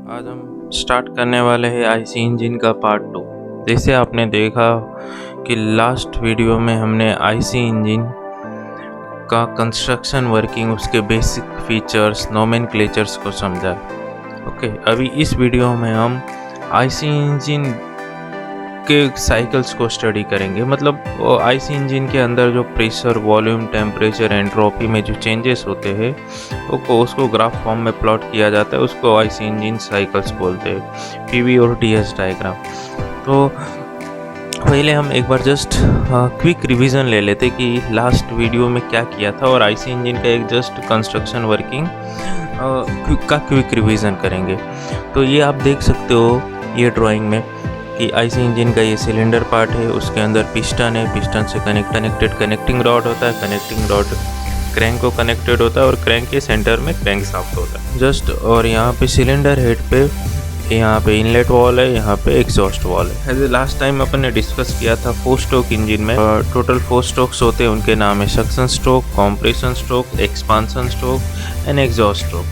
आज हम स्टार्ट करने वाले हैं आईसी इंजन का पार्ट 2। जैसे आपने देखा कि लास्ट वीडियो में हमने आईसी इंजन का कंस्ट्रक्शन वर्किंग, उसके बेसिक फीचर्स, नोमेनक्लेचर्स को समझा। ओके, अभी इस वीडियो में हम आईसी इंजन के साइकिल्स को स्टडी करेंगे। मतलब आईसी इंजन के अंदर जो प्रेशर, वॉल्यूम, टेम्परेचर, एंट्रोपी में जो चेंजेस होते हैं उसको ग्राफ फॉर्म में प्लॉट किया जाता है। उसको आईसी इंजन साइकिल्स बोलते हैं, पीवी और टीएस डायग्राम। तो पहले हम एक बार जस्ट क्विक रिवीजन ले लेते कि लास्ट वीडियो में क्या किया था, और आईसी इंजन का एक जस्ट कंस्ट्रक्शन वर्किंग का क्विक रिवीजन करेंगे। तो ये आप देख सकते हो ये ड्राइंग में कि आईसी इंजन का ये सिलेंडर पार्ट है, उसके अंदर पिस्टन है, पिस्टन से कनेक्टेड कनेक्टिंग रॉड होता है, कनेक्टिंग रॉड क्रैंक को कनेक्टेड होता है और क्रैंक के सेंटर में क्रैंक शाफ्ट होता है जस्ट। और यहाँ पे सिलेंडर हेड पे यहाँ पे इनलेट वॉल है, यहाँ पे एग्जॉस्ट वॉल है। एज लास्ट टाइम अपन ने डिस्कस किया था 4 स्ट्रोक इंजन में टोटल 4 स्ट्रोक्स होते हैं। उनके नाम है suction stroke, compression stroke, expansion stroke and exhaust stroke.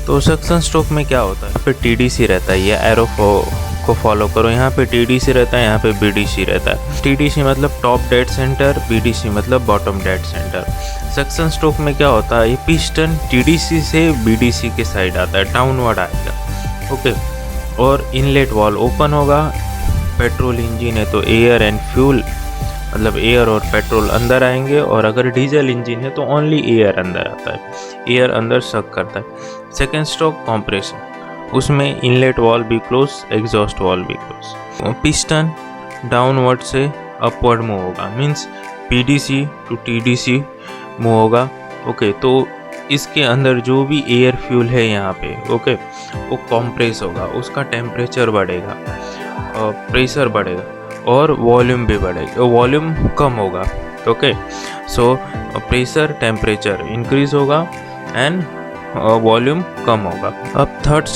तो सक्शन स्ट्रोक में क्या होता है, यहाँ पे टीडीसी रहता है, ये एरो को फॉलो करो। यहाँ पे टीडीसी रहता है, यहाँ पे बीडीसी रहता है। टीडीसी मतलब टॉप डेड सेंटर, बीडीसी मतलब bottom dead centre. Suction stroke में क्या होता है, ये पिस्टन टीडीसी से बीडीसी के साइड आता है, डाउनवर्ड आएगा। ओके, और इनलेट वॉल ओपन होगा। पेट्रोल इंजन है तो एयर एंड फ्यूल मतलब एयर और पेट्रोल अंदर आएंगे, और अगर डीजल इंजन है तो ओनली एयर अंदर आता है, एयर अंदर सक करता है। सेकेंड स्ट्रोक कॉम्प्रेशन, उसमें इनलेट वॉल भी क्लोज, एग्जॉस्ट वॉल भी क्लोज। पिस्टन डाउनवर्ड से अपवर्ड मूव होगा, means PDC to TDC move होगा। ओके, तो इसके अंदर जो भी एयर फ्यूल है यहाँ पे, ओके, वो कॉम्प्रेस होगा, उसका टेम्परेचर बढ़ेगा, प्रेशर बढ़ेगा और वॉल्यूम भी बढ़ेगा, वॉल्यूम कम होगा। Okay, so pressure temperature increase होगा एंड वॉल्यूम कम होगा। अब थर्ड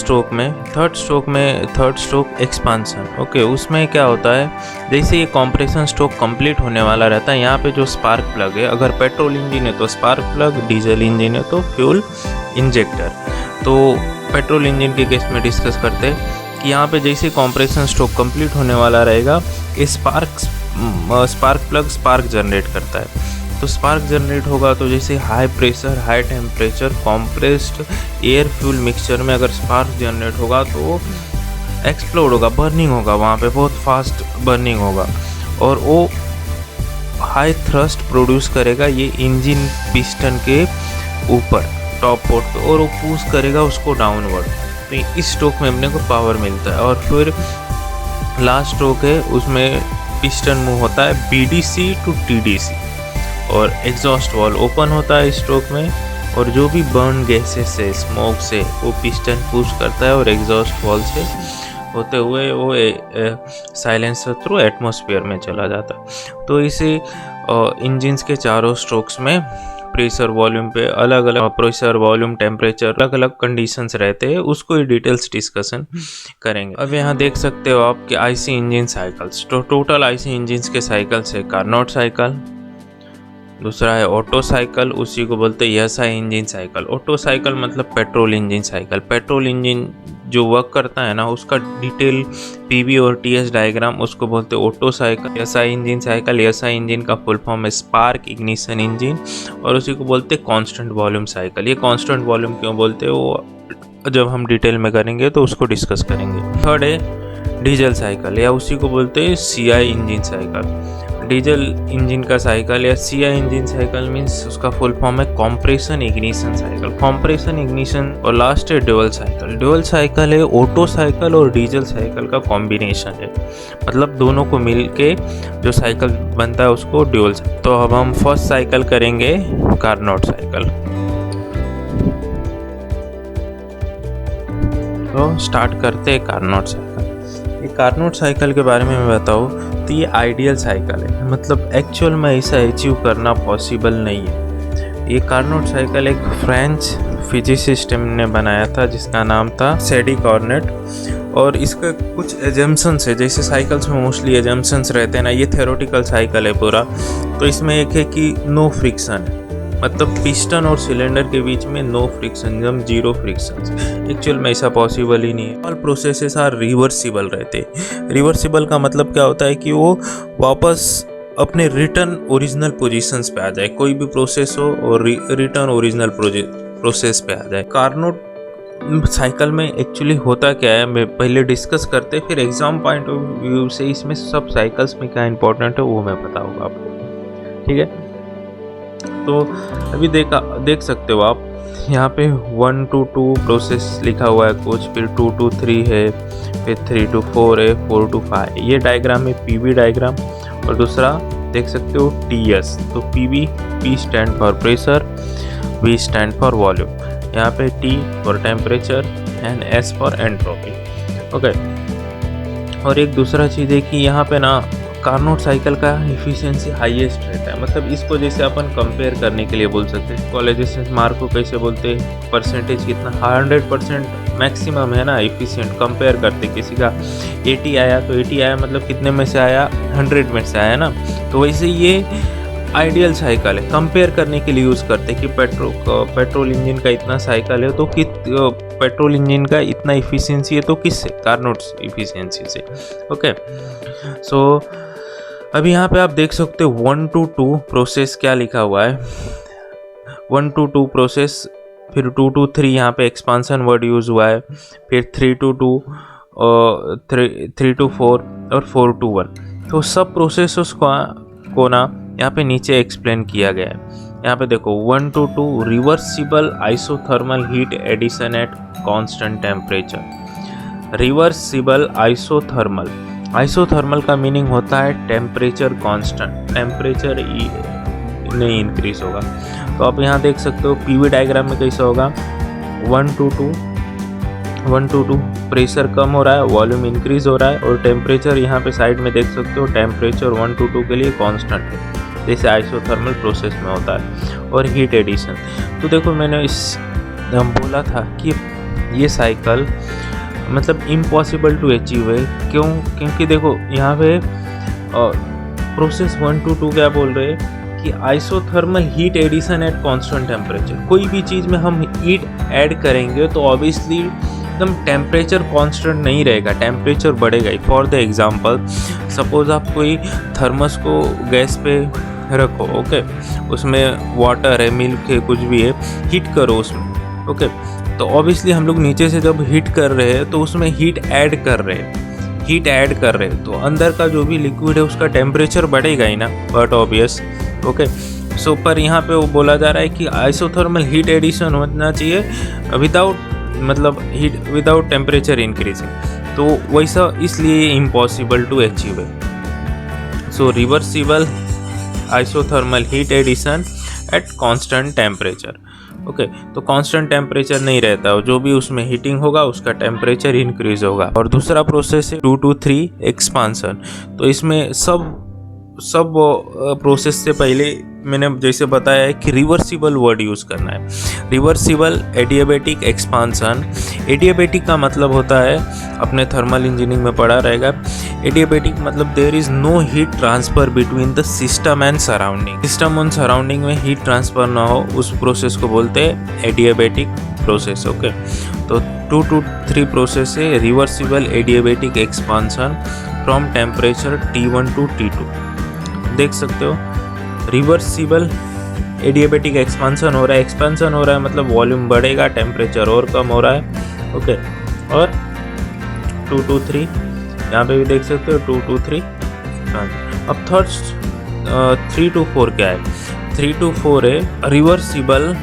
स्ट्रोक एक्सपांसन। ओके, उसमें क्या होता है, जैसे ये कॉम्प्रेशन स्ट्रोक कंप्लीट होने वाला रहता है, यहाँ पे जो स्पार्क प्लग है, अगर पेट्रोल इंजन है तो स्पार्क प्लग, डीजल इंजन है तो फ्यूल इंजेक्टर। तो पेट्रोल इंजन के केस में डिस्कस करते हैं कि यहाँ पे जैसे कॉम्प्रेशन स्ट्रोक कंप्लीट होने वाला रहेगा, ये स्पार्क प्लग स्पार्क जनरेट करता है। तो स्पार्क जनरेट होगा तो जैसे high pressure, high temperature, compressed air fuel mixture में अगर स्पार्क जनरेट होगा तो एक्सप्लोड होगा, बर्निंग होगा, वहाँ पे बहुत फास्ट बर्निंग होगा, और वो हाई थ्रस्ट प्रोड्यूस करेगा ये इंजन पिस्टन के ऊपर टॉप पोर्ट पे, और वो पुश करेगा उसको डाउनवर्ड। तो इस स्ट्रोक में अपने को पावर मिलता है। और फिर लास्ट स्ट्रोक है, उसमें पिस्टन मूव होता है बीडीसी टू टीडीसी, और एग्जॉस्ट वॉल ओपन होता है इस स्ट्रोक में, और जो भी बर्न गैसेस से, स्मोक से, वो पिस्टन पुश करता है और एग्जॉस्ट वॉल से होते हुए वो साइलेंसर थ्रू एटमॉस्फेयर में चला जाता है। तो इसे इंजन्स के चारों स्ट्रोक्स में प्रेशर, वॉल्यूम पे अलग अलग प्रेशर, वॉल्यूम, टेम्परेचर, अलग अलग कंडीशंस रहते हैं, उसको ही डिटेल्स डिस्कशन करेंगे। अब यहाँ देख सकते हो आप कि आईसी इंजन साइकिल्स, तो टोटल आईसी इंजन्स के साइकिल्स है कार्नोट साइकिल, दूसरा है ऑटो साइकिल, उसी को बोलते हैं SI engine cycle. Otto cycle मतलब petrol engine cycle. Petrol engine जो वर्क करता है ना, उसका डिटेल पीवी और टीएस डायग्राम, उसको बोलते हैं Otto cycle. SI engine cycle, SI engine का फुल फॉर्म है स्पार्क इग्निशन इंजन, और उसी को बोलते हैं कांस्टेंट वॉल्यूम साइकिल। ये कांस्टेंट वॉल्यूम क्यों बोलते हैं वो जब हम डिटेल में करेंगे तो उसको डिस्कस करेंगे। थर्ड है डीजल साइकिल, या उसी को बोलते हैं CI engine cycle. Diesel engine का साइकिल या सीआई इंजन साइकिल मीन्स उसका फुल फॉर्म है compression ignition cycle, compression ignition. और लास्ट है ड्यूअल साइकिल। ड्यूअल साइकिल है ऑटो साइकिल और डीजल साइकिल का कॉम्बिनेशन है, मतलब दोनों को मिल के जो साइकिल बनता है उसको ड्यूअल। तो अब हम फर्स्ट साइकिल करेंगे कार्नोट साइकिल। तो स्टार्ट करते हैं कार्नोट साइकिल। ये कार्नोट साइकिल के बारे में मैं बताऊँ तो ये आइडियल साइकिल है, मतलब एक्चुअल में ऐसा अचीव करना पॉसिबल नहीं है। ये कार्नोट साइकिल एक फ्रेंच फिजिसिस्ट ने बनाया था जिसका नाम था सेडी कॉर्नेट, और इसका कुछ एजम्पशंस है, जैसे साइकिल्स में मोस्टली एजम्पशंस रहते हैं ना, ये थ्योरेटिकल साइकिल है पूरा। तो इसमें एक है कि नो फ्रिक्शन है, मतलब पिस्टन और सिलेंडर के बीच में no friction, zero friction. Actual में ऐसा पॉसिबल ही नहीं है। ऑल प्रोसेसेस आर रिवर्सिबल रहते। रिवर्सिबल का मतलब क्या होता है कि वो वापस अपने रिटर्न ओरिजिनल पोजीशंस पे आ जाए। कोई भी प्रोसेस हो और रिटर्न ओरिजिनल प्रोसेस पे आ जाए। कार्नोट साइकिल में एक्चुअली होता क्या है, मैं पहले डिस्कस करते, फिर एग्जाम पॉइंट ऑफ व्यू से इसमें सब साइकिल्स में क्या इंपॉर्टेंट है वो मैं बताऊंगा आपको, ठीक है। तो अभी देख सकते हो आप यहाँ पे 1 to 2 प्रोसेस लिखा हुआ है कुछ, फिर 2 to 3 है, फिर 3 to 4 है, 4 to 5। ये डायग्राम है पीवी डायग्राम। और दूसरा देख सकते हो टीएस। तो PV, P stand for pressure, V stand for volume. यहाँ पे T for temperature and S for entropy, okay. और एक दूसरा चीज़ है कि यहाँ पे ना कार्नोट साइकिल का इफिशिएंसी हाईएस्ट रहता है। मतलब इसको जैसे अपन कंपेयर करने के लिए बोल सकते हैं, कॉलेजेस मार्क को कैसे बोलते हैं, परसेंटेज कितना 100% मैक्सिमम है ना इफिशिएंट। कंपेयर करते किसी का 80 आया तो 80 आया मतलब कितने में से आया, 100 में से आया ना। तो वैसे ये आइडियल साइकिल है, कंपेयर करने के लिए यूज़ करते कि पेट्रोल इंजन का इतना साइकिल है तो पेट्रोल इंजन का इतना इफिशिएंसी है तो किससे, कार्नोट इफिशिएंसी से, ओके। सो अभी यहाँ पे आप देख सकते हो 1 to 2 प्रोसेस क्या लिखा हुआ है, 1 to 2 प्रोसेस, फिर 2 to 3 यहाँ पे एक्सपांसन वर्ड यूज़ हुआ है, फिर 3 to 2 और 3 to 4 और 4 to 1। तो सब प्रोसेस को ना यहाँ पे नीचे एक्सप्लेन किया गया है। यहाँ पे देखो 1 to 2 reversible isothermal heat addition at constant temperature. Reversible isothermal, isothermal का मीनिंग होता है टेम्परेचर कांस्टेंट, टेम्परेचर नहीं इंक्रीज होगा। तो आप यहाँ देख सकते हो पीवी डायग्राम में कैसा होगा, 1 to 2 प्रेशर कम हो रहा है, वॉल्यूम इंक्रीज हो रहा है, और टेम्परेचर यहाँ पे साइड में देख सकते हो टेम्परेचर 1 to 2 के लिए कांस्टेंट है, जैसे आइसोथर्मल प्रोसेस में होता है। और हीट एडिशन, तो देखो मैंने बोला था कि ये साइकिल मतलब इम्पॉसिबल टू अचीव है। क्यों? क्योंकि देखो यहाँ पे प्रोसेस 1 to 2 क्या बोल रहे हैं कि isothermal heat addition at constant temperature. कोई भी चीज़ में हम हीट ऐड करेंगे तो ऑब्वियसली एकदम टेम्परेचर कांस्टेंट नहीं रहेगा, टेम्परेचर बढ़ेगा ही। फॉर द एग्जांपल, सपोज आप कोई थर्मस को गैस पे रखो, ओके, उसमें वाटर है, मिल्क है, कुछ भी है, हीट करो उसमें, ओके। तो ऑब्वियसली हम लोग नीचे से जब हीट कर रहे हैं तो उसमें हीट ऐड कर रहे हैं, तो अंदर का जो भी लिक्विड है उसका टेम्परेचर बढ़ेगा ही ना, बट ऑब्वियस, ओके। सो पर यहाँ पे वो बोला जा रहा है कि आइसोथर्मल हीट एडिशन होना चाहिए विदाउट टेम्परेचर इंक्रीजिंग। तो वैसा इसलिए इम्पॉसिबल टू अचीव है। So reversible isothermal heat addition at constant temperature, okay. तो कांस्टेंट टेम्परेचर नहीं रहता, जो भी उसमें हीटिंग होगा उसका टेम्परेचर इंक्रीज होगा। और दूसरा प्रोसेस है 2 to 3 एक्सपांसन। तो इसमें सब प्रोसेस से पहले मैंने जैसे बताया है कि रिवर्सिबल वर्ड यूज़ करना है। रिवर्सिबल एडियाबैटिक एक्सपांसन, एडियाबैटिक का मतलब होता है, अपने थर्मल इंजीनियरिंग में पढ़ा रहेगा, एडियाबैटिक मतलब there is no heat transfer between the system and surrounding. System और सराउंडिंग में हीट ट्रांसफ़र ना हो, उस प्रोसेस को बोलते हैं एडियाबैटिक प्रोसेस, ओके। तो 2 to 3 प्रोसेस है reversible adiabatic expansion from temperature T1 to T2। देख सकते हो रिवर्सिबल एडियाबैटिक एक्सपांसन हो रहा है, एक्सपेंशन हो रहा है मतलब वॉल्यूम बढ़ेगा, टेम्परेचर और कम हो रहा है, ओके। और 2 to 3 यहाँ पे भी देख सकते हो 2 to 3। अब 3 to 4 क्या है, 3 to 4 है reversible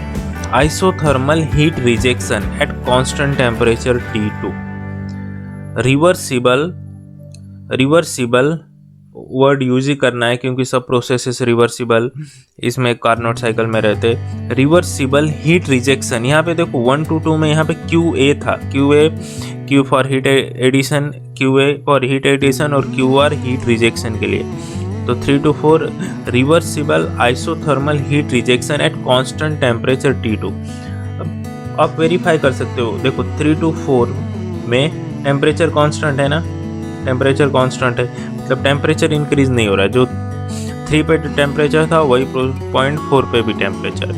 isothermal heat rejection at constant temperature T2। Reversible word use ही करना है क्योंकि सब प्रोसेसेस रिवर्सिबल इसमें कार्नोट साइकिल में रहते। रिवर्सिबल हीट रिजेक्शन, यहाँ पे देखो 1 to 2 में यहाँ पे QA था, Q for heat addition, QA for heat addition और QR हीट रिजेक्शन के लिए। तो 3 to 4 reversible isothermal heat rejection at constant temperature T2। आप वेरीफाई कर सकते हो, देखो 3 to 4 में टेम्परेचर कांस्टेंट है ना, टेम्परेचर कांस्टेंट है मतलब टेम्परेचर इंक्रीज नहीं हो रहा है। जो 3 पे टेम्परेचर था वही पॉइंट 4 पे भी टेम्परेचर।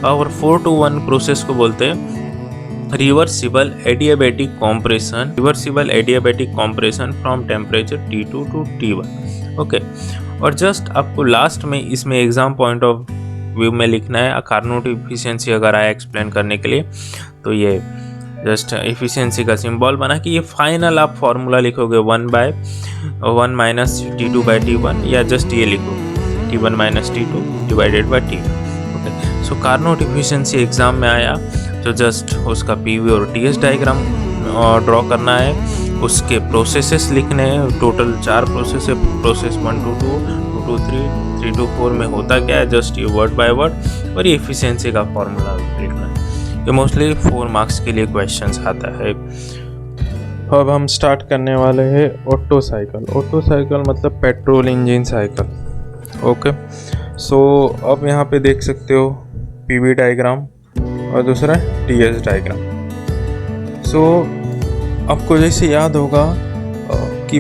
और 4 to 1 प्रोसेस को बोलते हैं reversible adiabatic compression from temperature T2 to T1। Okay, और जस्ट आपको लास्ट में इसमें एग्जाम पॉइंट ऑफ व्यू में लिखना है कार्नोट इफिशियंसी अगर आया एक्सप्लेन करने के लिए, तो ये जस्ट इफिशियंसी का सिंबल बना कि ये फाइनल आप फॉर्मूला लिखोगे 1/1 माइनस T2/T1, या जस्ट ये लिखो T1 minus T2 divided by T2। Okay, so Carnot efficiency exam में आया, तो जस्ट उसका पीवी और टीएस डायग्राम ड्रॉ करना है, उसके प्रोसेसेस लिखने हैं। टोटल 4 प्रोसेस है, प्रोसेस 1 to 2, 2 to 3, 3 to 4 में होता क्या है, जस्ट ये वर्ड बाय वर्ड और ये एफिशिएंसी का फॉर्मूला लिखना है। ये मोस्टली 4 मार्क्स के लिए क्वेश्चंस आता है। अब हम स्टार्ट करने वाले हैं ऑटो साइकिल मतलब पेट्रोल इंजन साइकिल। ओके, सो अब यहाँ पे देख सकते हो पीवी डायग्राम और दूसरा टीएस डायग्राम। सो आपको जैसे याद होगा कि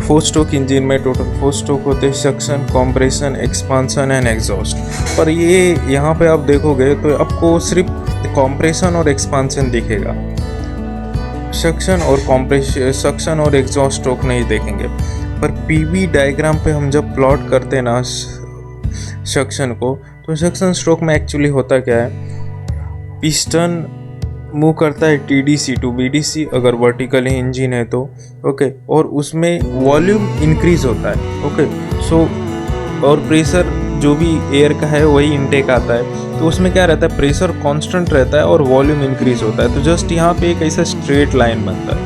4 स्ट्रोक इंजन में टोटल 4 स्ट्रोक होते हैं, suction, compression, expansion and exhaust. पर ये यहाँ पे आप देखोगे तो आपको सिर्फ कॉम्प्रेशन और एक्सपांशन दिखेगा, सक्शन और एग्जॉस्ट स्ट्रोक नहीं देखेंगे। पर पीवी डायग्राम पे हम जब प्लॉट करते हैं ना सक्शन को, तो सक्शन स्ट्रोक में एक्चुअली होता क्या है, पिस्टन मूव करता है TDC टू BDC अगर वर्टिकली इंजन है तो। ओके, और उसमें वॉल्यूम इंक्रीज होता है। ओके, सो और प्रेशर जो भी एयर का है वही इनटेक आता है, तो उसमें क्या रहता है, प्रेशर कांस्टेंट रहता है और वॉल्यूम इंक्रीज होता है। तो जस्ट यहाँ पे एक ऐसा स्ट्रेट लाइन बनता है।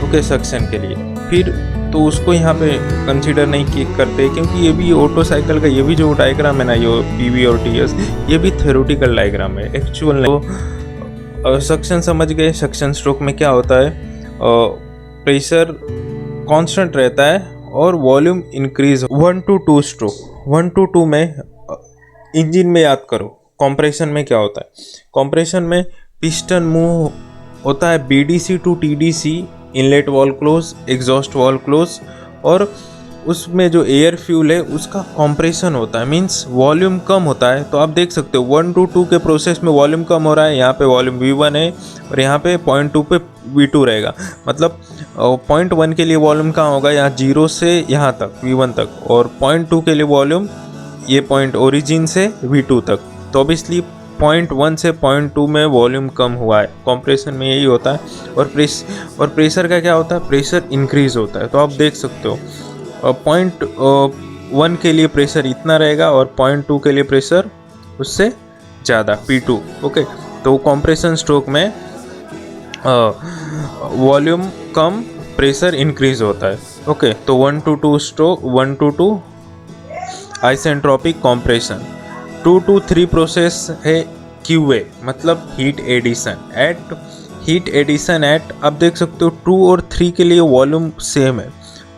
ओके, सक्शन के लिए फिर तो उसको यहाँ पे कंसीडर नहीं करते, क्योंकि ये भी ऑटो साइकिल का ये भी जो डायग्राम है ना, ये पीवी और टीएस, ये भी थ्योरेटिकल डायग्राम है, एक्चुअल नहीं। तो सक्शन समझ गए, सक्शन स्ट्रोक में क्या होता है, प्रेशर कांस्टेंट रहता है और volume increase. 1 to 2 stroke, 1 to 2 में इंजन में याद करो, कॉम्प्रेशन में क्या होता है, कॉम्प्रेशन में पिस्टन मूव होता है BDC to TDC, inlet valve close, exhaust valve close, और उसमें जो एयर फ्यूल है उसका कंप्रेशन होता है, मींस वॉल्यूम कम होता है। तो आप देख सकते हो 1 to 2 के प्रोसेस में वॉल्यूम कम हो रहा है, यहाँ पे वॉल्यूम V1 है और यहाँ पे 0.2 पे V2 रहेगा। मतलब 0.1 के लिए वॉल्यूम कहाँ होगा, यहाँ 0 से यहाँ तक V1 तक, और 0.2 के लिए वॉल्यूम ये पॉइंट ओरिजिन से V2 तक। तो ऑब्वियसली 0.1 से 0.2 में वॉल्यूम कम हुआ है, कंप्रेशन में यही होता है। और प्रेशर का क्या होता है, प्रेशर इंक्रीज होता है। तो आप देख सकते हो 0.1 के लिए प्रेशर इतना रहेगा और 0.2 के लिए प्रेशर उससे ज़्यादा P2। ओके, तो कंप्रेशन स्ट्रोक में वॉल्यूम कम, प्रेशर इंक्रीज होता है। ओके, तो 1 to 2 stroke, 1 to 2 isentropic compression. 2 to 3 process है QA, मतलब हीट एडिशन एट आप देख सकते हो 2 और 3 के लिए वॉल्यूम सेम है,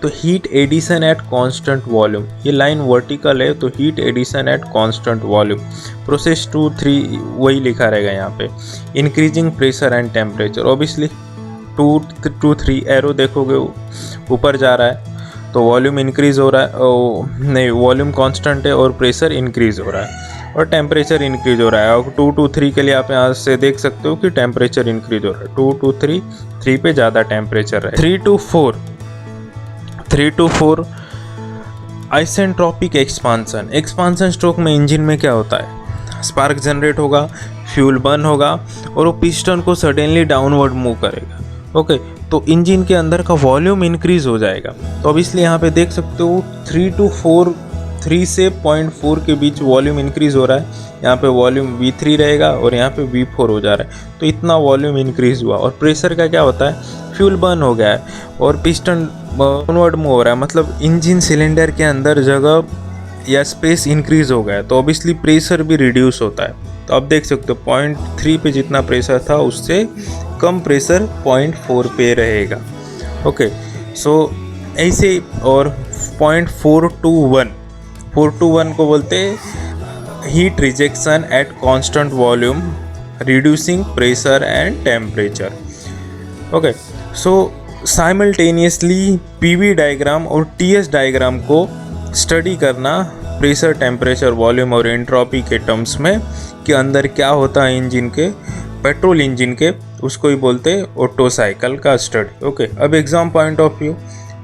तो heat addition at constant volume, ये लाइन वर्टिकल है, तो heat addition at constant volume. Process 2, 3 वही लिखा रहेगा यहाँ पे। Increasing pressure and temperature, obviously 2 to 3 arrow देखोगे ऊपर जा रहा है, तो वॉल्यूम इंक्रीज हो रहा है, नहीं वॉल्यूम कांस्टेंट है और प्रेशर इंक्रीज हो रहा है और टेम्परेचर इंक्रीज हो रहा है। और 2 to 3 के लिए आप यहाँ से देख सकते हो कि टेम्परेचर इंक्रीज हो रहा है, 2 to 3 पे ज़्यादा टेम्परेचर है। 3 to 4 आइसेंट्रोपिक एक्सपांसन स्ट्रोक में इंजन में क्या होता है, स्पार्क जनरेट होगा, फ्यूल बर्न होगा और वो पिस्टन को सडनली डाउनवर्ड मूव करेगा। ओके, तो इंजन के अंदर का वॉल्यूम इंक्रीज हो जाएगा। तो अब इसलिए यहाँ पे देख सकते हो 3 to 4, 3 से 0.4 के बीच वॉल्यूम इंक्रीज हो रहा है, यहाँ पे वॉल्यूम V3 रहेगा और यहाँ पे V4 हो जा रहा है, तो इतना वॉल्यूम इंक्रीज हुआ। और प्रेशर का क्या होता है, फ्यूल बर्न हो गया है और पिस्टन डाउनवर्ड मूव हो रहा है, मतलब इंजन सिलेंडर के अंदर जगह या स्पेस इंक्रीज हो गया है, तो ऑब्वियसली प्रेशर भी रिड्यूस होता है। तो आप देख सकते हो 0.3 पे जितना प्रेशर था उससे कम प्रेशर 0.4 पे रहेगा। ओके, सो ऐसे, और 0.4 to 1, 4 to 1 को बोलते हैं heat rejection at constant volume, reducing pressure and temperature. Okay, so simultaneously PV diagram और टीएस डायग्राम को स्टडी करना प्रेशर, टेम्परेचर, वॉल्यूम और एंट्रोपी के टर्म्स में कि अंदर क्या होता है इंजन के, पेट्रोल इंजन के, उसको ही बोलते हैं ऑटो साइकिल का स्टडी। ओके, अब exam point of view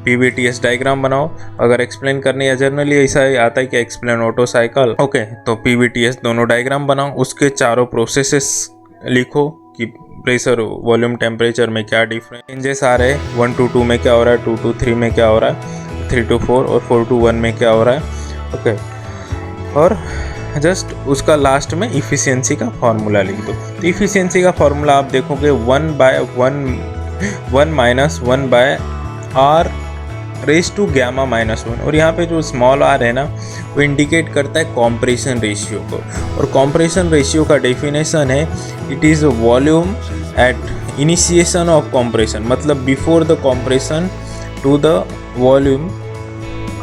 PVTS diagram बनाओ। अगर एक्सप्लेन करने या जनरली ऐसा ही आता है कि एक्सप्लेन ऑटो साइकिल, ओके, तो PVTS दोनों डायग्राम बनाओ, उसके चारों प्रोसेसेस लिखो कि प्रेशर, वॉल्यूम, टेम्परेचर में क्या डिफरेंस चेंजेस आ रहे हैं, 1 to 2 में क्या हो रहा है, 2 to 3 में क्या हो रहा है, 3 to 4 और 4 to 1 में क्या हो रहा है। ओके, और जस्ट उसका लास्ट में इफ़िशियंसी का फार्मूला लिख दो। तो इफ़िशियंसी का फार्मूला आप देखोगे 1 minus 1 by R raise to gamma -1, और यहाँ पे जो स्मॉल r है ना वो इंडिकेट करता है कॉम्प्रेशन रेशियो को, और कॉम्प्रेशन रेशियो का डेफिनेशन है it is volume at initiation of compression, मतलब before the compression to the volume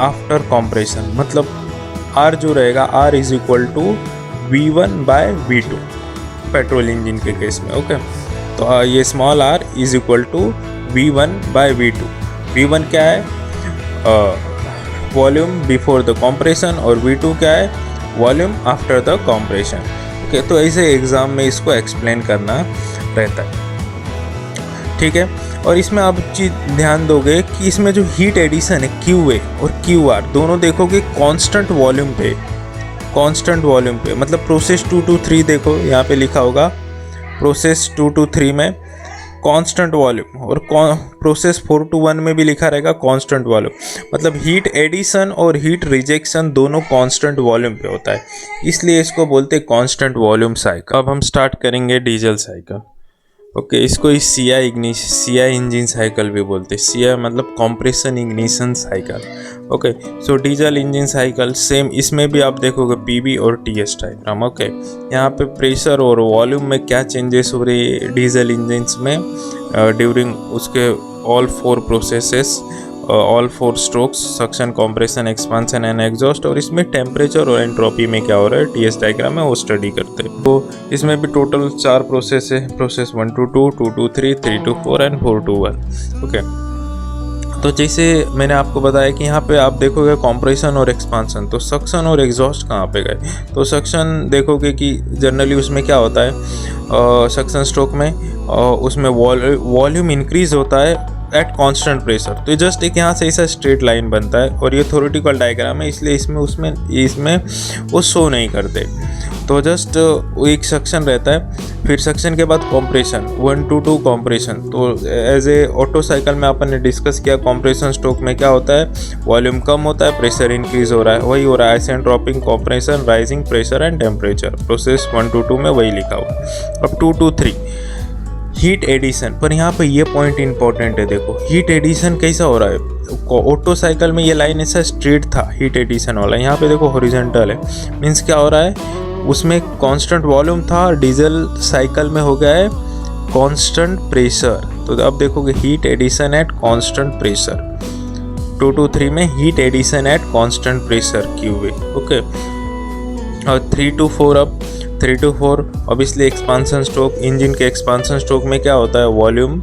after compression, मतलब R जो रहेगा R is equal to V1 by V2 petrol engine के केस में। ओके, तो ये small r is equal to V1 by V2। V1 क्या है, वॉल्यूम बिफोर द कॉम्प्रेशन, और V2 क्या है, volume after the compression. Okay, तो ऐसे एग्जाम में इसको एक्सप्लेन करना रहता है, ठीक है। और इसमें आप चीज ध्यान दोगे कि इसमें जो हीट एडिशन है QA और QR दोनों देखोगे कांस्टेंट वॉल्यूम पे, कांस्टेंट वॉल्यूम पे, मतलब प्रोसेस 2 to 3 देखो यहाँ पे लिखा होगा, प्रोसेस 2 to 3 में कांस्टेंट वॉल्यूम, और प्रोसेस 4 to 1 में भी लिखा रहेगा कांस्टेंट वॉल्यूम, मतलब हीट एडिशन और हीट रिजेक्शन दोनों कांस्टेंट वॉल्यूम पे होता है, इसलिए इसको बोलते हैं कांस्टेंट वॉल्यूम साइकिल। अब हम स्टार्ट करेंगे डीजल साइकिल। ओके, इसको CI इंजन साइकिल भी बोलते हैं। CI मतलब कंप्रेशन इग्निशन साइकिल। ओके, सो डीजल इंजन साइकिल सेम, इसमें भी आप देखोगे PV और TS डायग्राम। ओके, यहाँ पे प्रेशर और वॉल्यूम में क्या चेंजेस हो रही है डीजल इंजन्स में ड्यूरिंग उसके all 4 processes, all 4 strokes, suction, compression, expansion and exhaust, और इसमें टेम्परेचर और एंट्रोपी में क्या हो रहा है TS डायग्राम में वो स्टडी करते हैं। तो इसमें भी टोटल 4 प्रोसेस है, process 1 to 2, 2 to 3, 3 to 4 and 4 to 1। Okay, तो जैसे मैंने आपको बताया कि यहाँ पे आप देखोगे कंप्रेशन और एक्सपांशन, तो सक्शन और एग्जॉस्ट कहाँ पे गए, तो सक्शन देखोगे कि जनरली उसमें क्या होता है, सक्शन स्ट्रोक में उसमें वॉल्यूम इंक्रीज होता है एट कांस्टेंट प्रेशर। तो जस्ट एक यहाँ से ऐसा स्ट्रेट लाइन बनता है, और ये थ्योरेटिकल डायग्राम है इसलिए इसमें वो शो नहीं करते। तो जस्ट एक सक्शन रहता है, फिर सक्शन के बाद कॉम्प्रेशन, 1 to 2 कॉम्प्रेशन। तो एज ए ऑटो साइकिल में अपन ने डिस्कस किया कॉम्प्रेशन स्ट्रोक में क्या होता है, वॉल्यूम कम होता है, प्रेशर इंक्रीज हो रहा है, वही हो रहा है isentropic compression, rising pressure and temperature. Process 1 to 2 में वही लिखा हुआ। अब 2 to 3 हीट एडिशन, पर यहाँ पे ये पॉइंट इंपॉर्टेंट है, देखो हीट एडिशन कैसा हो रहा है। ऑटो साइकिल में ये लाइन ऐसा स्ट्रेट था हीट एडिशन वाला, यहाँ पे देखो हॉरिजॉन्टल है, मीन्स क्या हो रहा है, उसमें कांस्टेंट वॉल्यूम था, डीजल साइकिल में हो गया है कांस्टेंट प्रेशर। तो अब देखोगे heat addition at constant pressure, 2 to 3 में heat addition at constant pressure QA। Okay, और 3 to 4, अब 3 to 4 obviously expansion stroke, engine के एक्सपांशन स्ट्रोक में क्या होता है, वॉल्यूम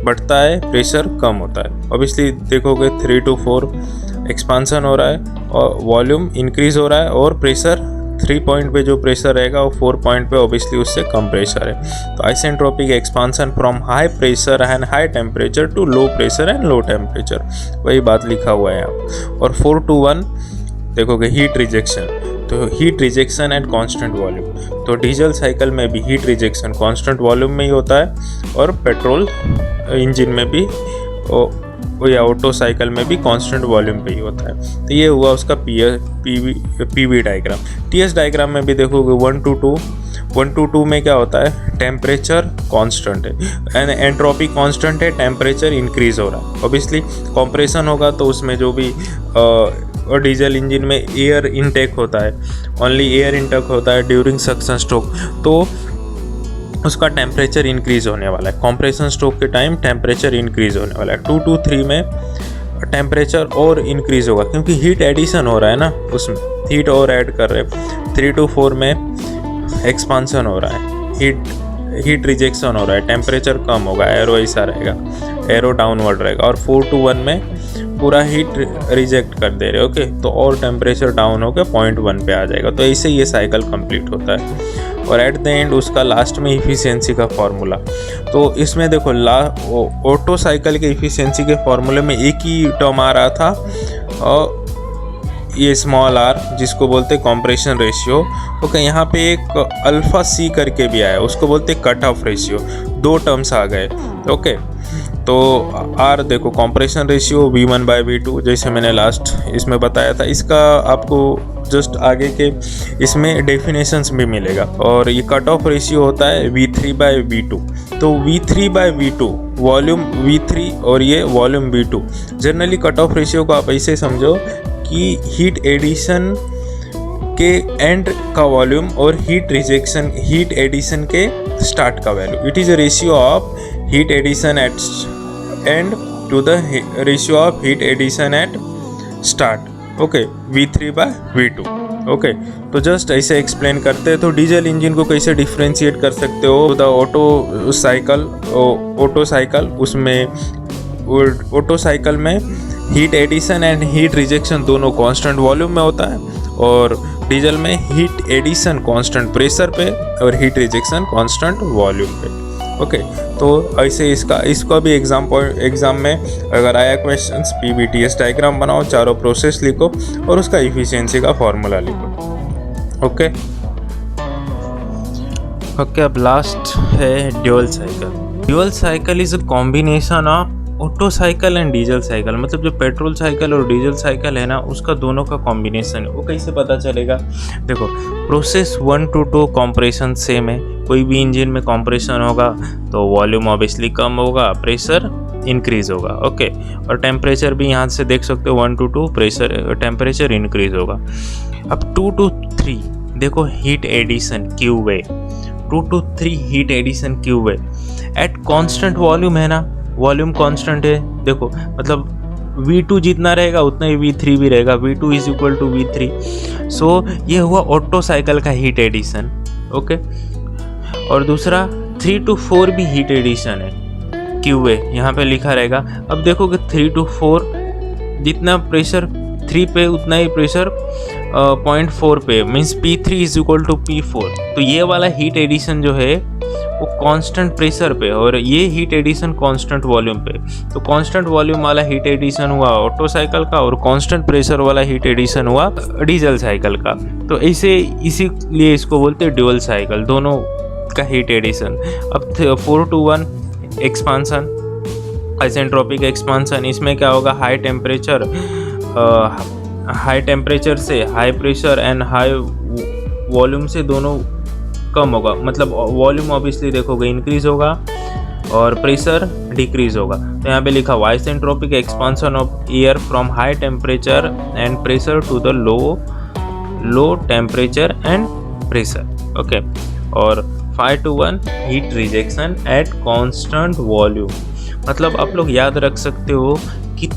बढ़ता है, प्रेशर कम होता है। ऑब्वियसली देखोगे 3 to 4 एक्सपांशन हो रहा है और वॉल्यूम इंक्रीज हो रहा है, और प्रेशर 3 पॉइंट पे जो प्रेशर रहेगा वो 4 पॉइंट पे ऑब्वियसली उससे कम प्रेशर है। तो isentropic expansion from high pressure and high temperature to low pressure and low temperature, वही बात लिखा हुआ है यहाँ। और 4 to 1 देखोगे हीट रिजेक्शन, तो heat rejection at constant volume. तो डीजल साइकिल में भी हीट रिजेक्शन कांस्टेंट वॉल्यूम में ही होता है, और पेट्रोल इंजन में भी या ऑटो साइकिल में भी कांस्टेंट वॉल्यूम पे ही होता है। तो ये हुआ उसका PV डायग्राम। TS डायग्राम में भी देखोगे 1 to 2 में क्या होता है, टेम्परेचर कांस्टेंट है एंड एंट्रोपी कांस्टेंट है, टेम्परेचर इंक्रीज हो रहा है। ऑब्वियसली कंप्रेशन होगा तो उसमें जो भी और डीजल इंजन में एयर इनटेक होता है, ओनली एयर इनटेक होता है ड्यूरिंग सक्शन स्ट्रोक, तो उसका टेम्परेचर इंक्रीज होने वाला है। कंप्रेशन स्ट्रोक के टाइम टेम्परेचर इंक्रीज होने वाला है। 2 to 3 में टेम्परेचर और इंक्रीज होगा क्योंकि हीट एडिशन हो रहा है ना, उसमें हीट और ऐड कर रहे हैं। 3 to 4 में एक्सपांसन हो रहा है, हीट रिजेक्शन हो रहा है, टेम्परेचर कम होगा, एरो ऐसा रहेगा, एरो डाउनवर्ड रहेगा। और 4 to 1 में पूरा हीट रिजेक्ट कर दे रहे हो, ओके, तो और टेम्परेचर डाउन होकर 0.1 पे आ जाएगा। तो ऐसे ये साइकिल कंप्लीट होता है और एट द एंड उसका लास्ट में इफ़िशियंसी का फॉर्मूला। तो इसमें देखो ऑटो साइकिल के इफ़िशियंसी के फॉर्मूले में एक ही टर्म आ रहा था और ये स्मॉल आर जिसको बोलते कंप्रेशन रेशियो, ओके। यहाँ पे एक अल्फा सी करके भी आया, उसको बोलते कट ऑफ रेशियो। दो टर्म्स आ गए, ओके। तो आर देखो कंप्रेशन रेशियो V1/V2 जैसे मैंने लास्ट इसमें बताया था, इसका आपको जस्ट आगे के इसमें डेफिनेशंस भी मिलेगा। और ये कट ऑफ रेशियो होता है V3/V2। तो V3/V2 वॉल्यूम V3 और ये volume V2। Generally cut off ratio को आप ऐसे समझो कि हीट एडिशन के एंड का वॉल्यूम और हीट एडिशन के स्टार्ट का value. It is a ratio of heat addition at end to the ratio of heat addition at start, okay, V3/V2, okay. तो जस्ट ऐसे एक्सप्लेन करते हैं। तो डीजल इंजन को कैसे डिफ्रेंशिएट कर सकते हो, द ऑटो साइकिल उसमें ऑटो साइकिल में heat addition and heat rejection दोनों कांस्टेंट वॉल्यूम में होता है और डीजल में हीट एडिशन कांस्टेंट प्रेशर पे और हीट रिजेक्शन कांस्टेंट वॉल्यूम पे, ओके। तो ऐसे इसका भी एग्जाम में अगर आया क्वेश्चंस, PVTS डायग्राम बनाओ, चारों प्रोसेस लिखो और उसका इफिशियंसी का फॉर्मूला लिखो, ओके। अब लास्ट है dual cycle. Dual cycle is a combination of auto cycle and diesel cycle. मतलब जो पेट्रोल साइकिल और डीजल साइकिल है ना, उसका दोनों का कॉम्बिनेशन है। वो कैसे पता चलेगा? देखो, प्रोसेस 1 to 2 कॉम्प्रेशन सेम है। कोई भी इंजन में कॉम्प्रेशन होगा तो वॉल्यूम ऑब्वियसली कम होगा, प्रेशर इंक्रीज होगा, ओके। और टेम्परेचर भी यहाँ से देख सकते हो 1 to 2 टेम्परेचर इंक्रीज होगा। अब 2 to 3 देखो heat addition Q A, 2 to 3 heat addition Q A at constant volume है ना, वॉल्यूम कांस्टेंट है। देखो मतलब V2 जितना रहेगा उतना ही V3 भी रहेगा, V2 is equal to V3। सो ये हुआ ऑटो साइकिल का हीट एडिशन, ओके। और दूसरा 3 to 4 भी हीट एडिशन है, क्यू ए यहाँ पे लिखा रहेगा। अब देखो कि 3 to 4 जितना प्रेशर 3 पे उतना ही प्रेशर 0.4 पे, means P3 is equal to P4। तो ये वाला हीट एडिशन जो है वो कांस्टेंट प्रेशर पे और ये हीट एडिशन कांस्टेंट वॉल्यूम पे। तो कांस्टेंट वॉल्यूम वाला हीट एडिशन हुआ ऑटो साइकिल का और कांस्टेंट प्रेशर वाला हीट एडिशन हुआ डीजल साइकिल का। तो इसीलिए इसको बोलते हैं ड्यूअल साइकिल, दोनों का हीट एडिशन। अब 4 to 1 एक्सपांसन, आइसेंट्रोपिक एक्सपांसन, इसमें क्या होगा? हाई टेम्परेचर से high pressure and high volume से दोनों कम होगा। मतलब वॉल्यूम ऑब्वियसली देखोगे इंक्रीज होगा और प्रेशर डिक्रीज होगा। तो यहाँ पे लिखा हुआ isentropic expansion of air from high temperature and pressure to the low temperature and pressure, okay. और 5 to 1 heat rejection at constant volume. मतलब आप लोग याद रख सकते हो कि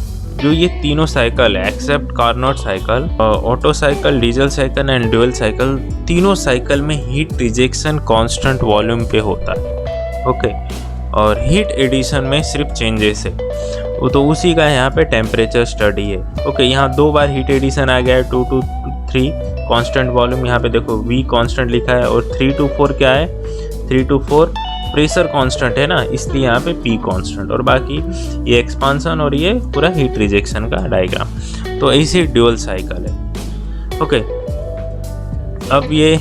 जो ये तीनों साइकिल है except Carnot cycle, Otto cycle, diesel cycle and dual cycle, तीनों साइकिल में हीट रिजेक्शन कांस्टेंट वॉल्यूम पे होता है, ओके। और हीट एडिशन में सिर्फ चेंजेस है, वो तो उसी का यहाँ पे टेम्परेचर स्टडी है, ओके। यहाँ 2 बार हीट एडिशन आ गया है, 2 to 3 कांस्टेंट वॉल्यूम, यहाँ पे देखो V कांस्टेंट लिखा है। और 3 to 4 क्या है? 3 to 4 प्रेशर कांस्टेंट है ना, इसलिए यहाँ पे P कांस्टेंट। और बाकी ये एक्सपांसन और ये पूरा हीट रिजेक्शन का डायग्राम। तो ऐसे ड्यूअल साइकिल है, ओके। अब ये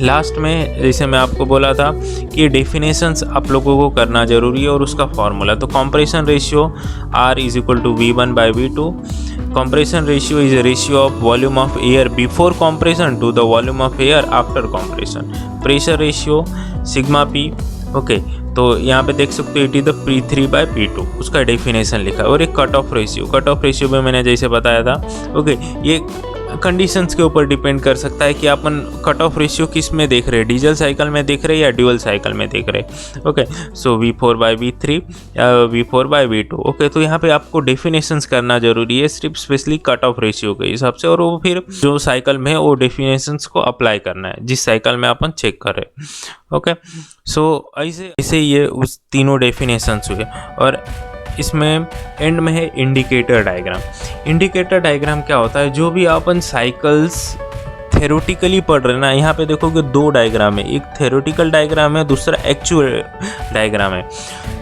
लास्ट में जैसे मैं आपको बोला था कि डेफिनेशंस आप लोगों को करना जरूरी है और उसका फॉर्मूला। तो compression ratio R is equal to V1/V2। Compression ratio is a ratio of volume of air before compression to the volume of air after compression. Pressure ratio sigma P, okay. तो यहाँ पे देख सकते हो it is the P3/P2, उसका definition लिखा है। और एक कट ऑफ रेशियो में मैंने जैसे बताया था, ओके। ये कंडीशंस के ऊपर डिपेंड कर सकता है कि अपन कट ऑफ रेशियो किस में देख रहे हैं, डीजल साइकिल में देख रहे हैं या ड्यूअल साइकिल में देख रहे हैं, ओके। सो V4/V3 या V4/V2, ओके। तो यहाँ पे आपको डेफिनेशंस करना जरूरी है, सिर्फ स्पेशली कट ऑफ रेशियो के हिसाब से, और वो फिर जो साइकिल में है वो डेफिनेशंस को अप्लाई करना है जिस साइकिल में अपन चेक कर रहे हैं, ओके। सो ऐसे ये उस तीनों डेफिनेशंस हुए। और इसमें एंड में है इंडिकेटर डायग्राम। इंडिकेटर डायग्राम क्या होता है, जो भी अपन साइकिल्स थेरोटिकली पढ़ रहे हैं ना, यहाँ पे देखोगे दो डायग्राम है, एक थेरोटिकल डायग्राम है, दूसरा एक्चुअल डायग्राम है।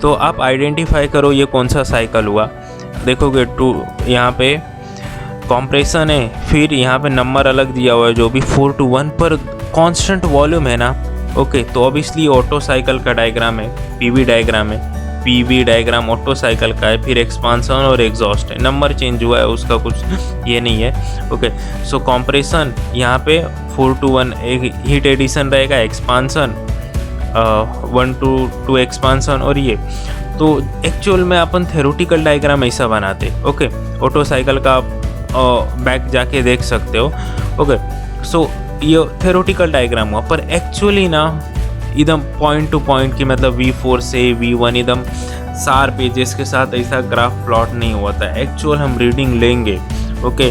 तो आप आइडेंटिफाई करो ये कौन सा साइकिल हुआ। देखोगे टू यहाँ पे कॉम्प्रेशन है, फिर यहाँ पे नंबर अलग दिया हुआ है जो भी 4 to 1 पर कांस्टेंट वॉल्यूम है ना। ओके, तो ऑब्वियसली ऑटो साइकिल का डायग्राम है, पीवी डायग्राम है, पीवी डायग्राम ऑटो साइकिल का है, फिर एक्सपांसन और एग्जॉस्ट है। नंबर चेंज हुआ है उसका कुछ ये नहीं है। ओके, सो कॉम्प्रेशन यहाँ पे 4 to 1 एक हीट एडिशन रहेगा, एक्सपांसन 1 to 2 एक्सपांसन। और ये तो एक्चुअल में अपन थेरोटिकल डायग्राम ऐसा बनाते। ओके, ऑटो साइकिल का बैक जाके देख सकते हो। ओके, सो ये थेरोटिकल डायग्राम हुआ, पर एक्चुअली ना एकदम पॉइंट टू पॉइंट की मतलब V4 से V1 एकदम 4 पेजेस के साथ ऐसा ग्राफ प्लॉट नहीं हुआ था। एक्चुअल हम रीडिंग लेंगे, ओके,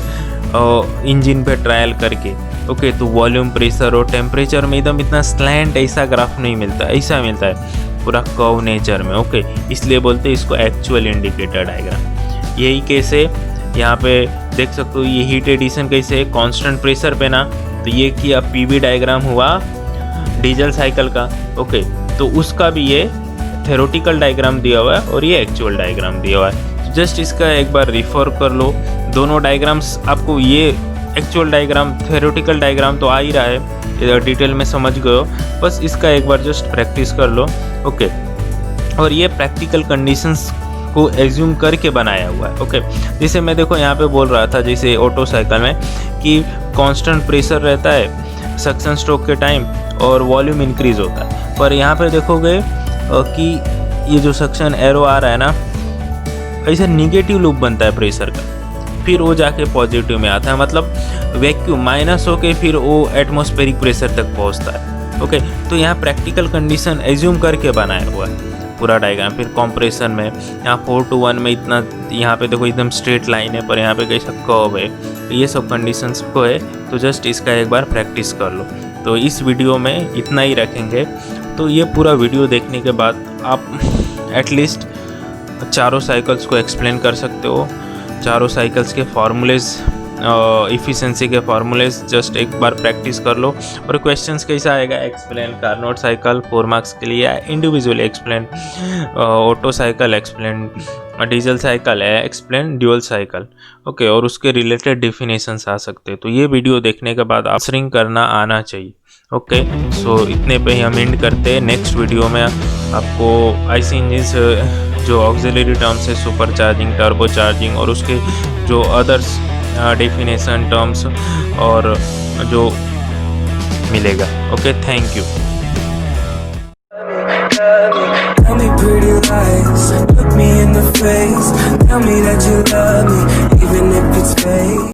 इंजन पे ट्रायल करके। ओके, तो वॉल्यूम, प्रेशर और टेम्परेचर में एकदम इतना स्लैंट ऐसा ग्राफ नहीं मिलता, ऐसा मिलता है पूरा कर्व नेचर में। ओके, इसलिए बोलते हैं इसको एक्चुअल इंडिकेटर डायग्राम। यही केस है यहाँ पे देख सकते हो, ये हीट एडिशन कैसे है कांस्टेंट प्रेशर पे ना, तो ये किया पीवी डायग्राम हुआ डीजल साइकिल का। ओके, तो उसका भी ये थेरोटिकल डायग्राम दिया हुआ है और ये एक्चुअल डायग्राम दिया हुआ है। जस्ट इसका एक बार रिफर कर लो, दोनों डायग्राम्स आपको, ये एक्चुअल डायग्राम थेरोटिकल डायग्राम तो आ ही रहा है, डिटेल में समझ गए हो, बस इसका एक बार जस्ट प्रैक्टिस कर लो। ओके, और ये प्रैक्टिकल कंडीशंस को एज्यूम करके बनाया हुआ है। ओके, जैसे मैं देखो यहाँ पे बोल रहा था, जैसे ऑटो साइकिल में कि कांस्टेंट प्रेशर रहता है सक्शन स्ट्रोक के टाइम और वॉल्यूम इंक्रीज होता है, पर यहाँ पे देखोगे कि ये जो सक्शन एरो आ रहा है ना, ऐसे निगेटिव लूप बनता है प्रेशर का, फिर वो जाके पॉजिटिव में आता है, मतलब वैक्यूम माइनस होके फिर वो एटमॉस्फेरिक प्रेशर तक पहुँचता है। ओके, तो यहाँ प्रैक्टिकल कंडीशन एज्यूम करके बनाया हुआ है पूरा डायग्राम। फिर कॉम्प्रेशन में यहाँ 4 to 1 में इतना, यहाँ पे देखो एकदम स्ट्रेट लाइन है, पर यहाँ पे कैसा कर्व है, तो ये सब कंडीशंस को है, तो जस्ट इसका एक बार प्रैक्टिस कर लो। तो इस वीडियो में इतना ही रखेंगे। तो ये पूरा वीडियो देखने के बाद आप एटलीस्ट चारों साइकिल्स को एक्सप्लेन कर सकते हो, चारों साइकिल्स के फार्मूलेज, इफ़िशेंसी के फार्मूलेज जस्ट एक बार प्रैक्टिस कर लो। और क्वेश्चंस कैसा आएगा, एक्सप्लेन कार्नोट साइकिल 4 मार्क्स के लिए, individual explain auto cycle, explain diesel cycle है, एक्सप्लेन ड्यूअल साइकिल। ओके, और उसके रिलेटेड डेफिनेशंस आ सकते हैं। तो ये वीडियो देखने के बाद आंसरिंग करना आना चाहिए। ओके, सो इतने पे ही हम एंड करते हैं। नेक्स्ट वीडियो में आपको आईसी इंजन जो ऑक्सिलरी टर्म्स है, सुपर चार्जिंग, टर्बो चार्जिंग और उसके जो अदर्स डेफिनेशन टर्म्स और जो मिलेगा। Okay, thank you. Tell me pretty lies, look me in the face, tell me that you love me.